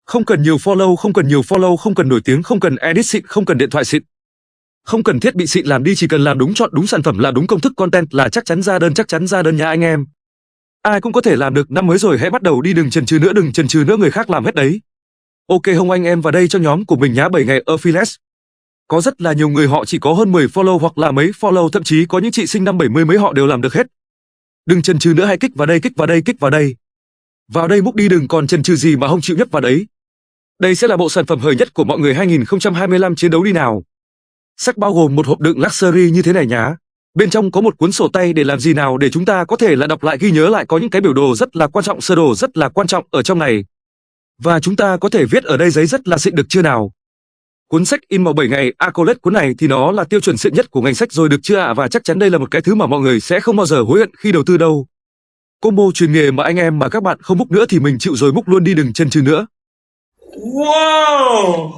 Không cần nhiều follow, không cần nhiều follow, không cần nổi tiếng, không cần edit xịn, không cần điện thoại xịn. Không cần thiết bị xịn làm đi, chỉ cần làm đúng, chọn đúng sản phẩm, làm đúng công thức content là chắc chắn ra đơn nha anh em. Ai cũng có thể làm được, năm mới rồi hãy bắt đầu đi, đừng chần chừ nữa, người khác làm hết đấy. Ok không anh em, vào đây cho nhóm của mình nhá, 7 ngày affiliate. Có rất là nhiều người họ chỉ có hơn 10 follow hoặc là mấy follow, thậm chí có những chị sinh năm 70 mấy họ đều làm được hết. Đừng chần chừ nữa, hãy kích vào đây, kích vào đây, kích vào đây. Vào đây múc đi, đừng còn chần chừ gì mà không chịu nhấp vào đấy. Đây sẽ là bộ sản phẩm hời nhất của mọi người 2025, chiến đấu đi nào. Sách bao gồm một hộp đựng luxury như thế này nhá. Bên trong có một cuốn sổ tay để làm gì nào, để chúng ta có thể là đọc lại, ghi nhớ lại, có những cái biểu đồ rất là quan trọng, sơ đồ rất là quan trọng ở trong này. Và chúng ta có thể viết ở đây giấy rất là xịn, được chưa nào? Cuốn sách in màu 7 ngày Accolade, cuốn này thì nó là tiêu chuẩn xịn nhất của ngành sách rồi, được chưa ạ? Và chắc chắn đây là một cái thứ mà mọi người sẽ không bao giờ hối hận khi đầu tư đâu. Combo truyền nghề mà anh em mà các bạn không múc nữa thì mình chịu rồi, múc luôn đi, đừng chần chừ nữa. Wow!